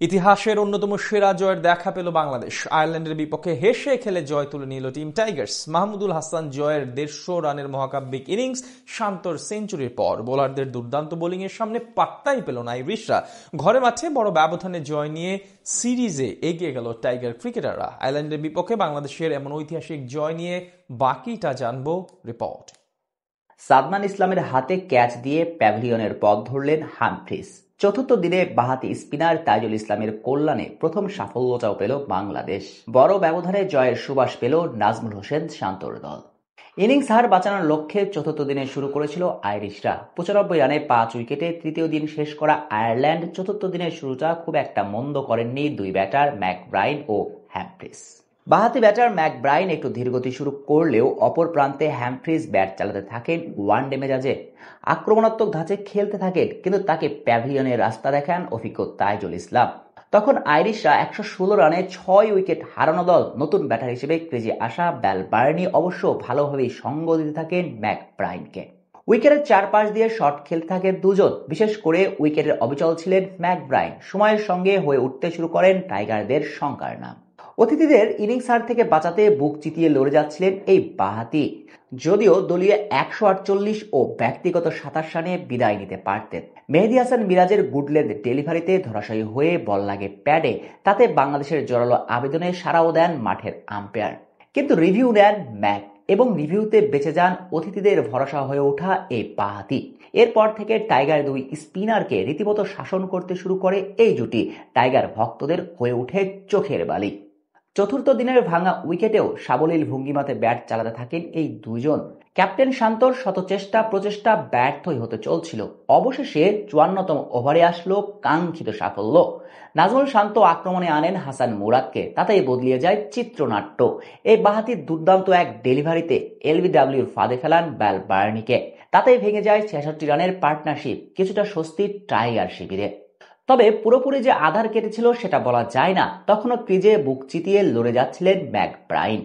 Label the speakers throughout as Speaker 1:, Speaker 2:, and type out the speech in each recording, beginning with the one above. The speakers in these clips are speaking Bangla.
Speaker 1: ইতিহাসের অন্যতম সেরা জয়ের দেখা পেল বাংলাদেশ। আয়ারল্যান্ডের বিপক্ষে হেসে খেলে জয় তুলে নিল টিম টাইগার্স। মাহমুদুল হাসান জয়ের ১৫০ রানের মহাকাব্যিক ইনিংস, শান্তর সেঞ্চুরির পর বোলারদের দুর্দান্ত বোলিংয়ের সামনে পাত্তাই পেল না আইরিশরা। ঘরে মাঠে বড় ব্যবধানে জয় নিয়ে সিরিজে এগিয়ে গেল টাইগার ক্রিকেটাররা। আয়ারল্যান্ডের বিপক্ষে বাংলাদেশের এমন ঐতিহাসিক জয় নিয়ে বাকিটা জানবো রিপোর্ট।
Speaker 2: সাদমান ইসলামের হাতে ক্যাচ দিয়ে প্যাভিলিয়নের পথ ধরলেন হামফ্রিজ। চতুর্থ দিনে বাঁহাতি স্পিনার তাইজুল ইসলামের কল্যাণে প্রথম সাফল্যটাও পেল বাংলাদেশ। বড় ব্যবধানে জয়ের সুবাস পেল নাজমুল হোসেন শান্তর দল। ইনিংস হার বাঁচানোর লক্ষ্যে চতুর্থ দিনে শুরু করেছিল আইরিশরা। ৯৫ রানে ৫ উইকেটে তৃতীয় দিন শেষ করা আয়ারল্যান্ড চতুর্থ দিনের শুরুটা খুব একটা মন্দ করেননি দুই ব্যাটার ম্যাকব্রাইন ও হ্যামফ্রিজ। বাঁহাতি ব্যাটার ম্যাকব্রাইন একটু ধীরগতি শুরু করলেও অপর প্রান্তে হ্যামফ্রিজ ব্যাট চালাতে থাকেন ওয়ানডে মেজাজে। আক্রমণাত্মক ধাঁচে খেলতে থাকেন, কিন্তু তাকে প্যাভিলিয়নের রাস্তা দেখান অভিজ্ঞ তাইজুল ইসলাম। তখন আইরিশরা ১১৬ রানে ৬ উইকেট হারানো দল। নতুন ব্যাটার হিসেবে ক্রিজে আসা ব্যাল বার্নি অবশ্য ভালোভাবেই সঙ্গ দিতে থাকেন ম্যাকব্রাইনকে। উইকেটের চারপাশ দিয়ে শট খেলতে থাকেন দুজন। বিশেষ করে উইকেটের অবিচল ছিলেন ম্যাকব্রাইন। সময়ের সঙ্গে হয়ে উঠতে শুরু করেন টাইগারদের শঙ্কার নাম। অতিথিদের ইনিংস হার থেকে বাঁচাতে বুক চিতিয়ে লড়ে যাচ্ছিলেন এই বাঁহাতি। যদিও দলীয় ১৪৮ ও ব্যক্তিগত ২৭ রানে বিদায় নিতে পারতেন। মেহেদী হাসান মিরাজের গুড লেন্থ ডেলিভারিতে ধরাশায়ী হয়ে বল লাগে প্যাডে। তাতে বাংলাদেশের জোরালো আবেদনে সাড়াও দেন মাঠের আম্পায়ার। কিন্তু রিভিউ নেন ম্যাক এবং রিভিউতে বেঁচে যান অতিথিদের ভরসা হয়ে ওঠা এই বাঁহাতি। এরপর থেকে টাইগার দুই স্পিনারকে রীতিমতো শাসন করতে শুরু করে এই জুটি। টাইগার ভক্তদের হয়ে ওঠে চোখের বালি। চতুর্থ দিনের ভাঙা উইকেটেও সাবলীল ভঙ্গিমাতে ব্যাট চালাতে থাকেন এই দুইজন। ক্যাপ্টেন শান্তর শত চেষ্টা প্রচেষ্টা ব্যর্থই হতে চলছিল। অবশেষে ৫৪তম ওভারে আসলো কাঙ্ক্ষিত সাফল্য। নাজমুল শান্ত আক্রমণে আনেন হাসান মুরাদকে। তাতেই বদলিয়ে যায় চিত্রনাট্য। এই বাঁহাতির দুর্দান্ত এক ডেলিভারিতে এলবিডব্লিউর ফাঁদে ফেলান ব্যাল বার্নিকে। তাতেই ভেঙে যায় ৬৬ রানের পার্টনারশিপ। কিছুটা স্বস্তি টাইগার শিবিরে। তবে পুরোপুরি যে আধার কেটেছিল সেটা বলা যায় না। তখনও ক্রিজে বুক চিতিয়ে লড়ে যাচ্ছিলেন ম্যাকব্রাইন।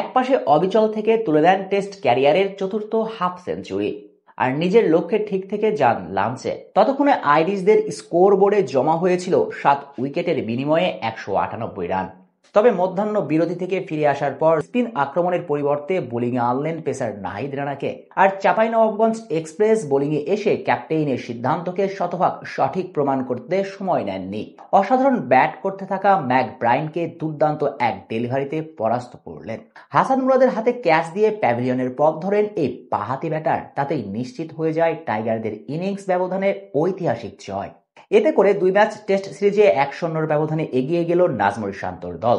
Speaker 2: একপাশে অবিচল থেকে তুলে দেন টেস্ট ক্যারিয়ারের চতুর্থ হাফ সেঞ্চুরি, আর নিজের লক্ষ্যে ঠিক থেকে যান লাঞ্চে। ততক্ষণে আইরিশদের স্কোর বোর্ডে জমা হয়েছিল ৭ উইকেটের বিনিময়ে ১৯৮ রান। তবে মধ্যাহ্ন বিরতি থেকে ফিরে আসার পর স্পিন আক্রমণের পরিবর্তে বোলিংয়ে আনলেন পেসার নাহিদ রানাকে। আর চাঁপাইনবাবগঞ্জ এক্সপ্রেস বোলিংয়ে এসে ক্যাপ্টেইনের সিদ্ধান্তকে শতভাগ সঠিক প্রমাণ করতে সময় নেননি। অসাধারণ ব্যাট করতে থাকা ম্যাকব্রাইনকে দুর্দান্ত এক ডেলিভারিতে পরাস্ত করলেন। হাসান মুরাদের হাতে ক্যাচ দিয়ে প্যাভিলিয়নের পথ ধরেন এই বাঁহাতি ব্যাটার। তাতেই নিশ্চিত হয়ে যায় টাইগারদের ইনিংস ব্যবধানে ঐতিহাসিক জয়। এতে করে ২ ম্যাচ টেস্ট সিরিজে ১-০ ব্যবধানে এগিয়ে গেল নাজমুল শান্তর দল।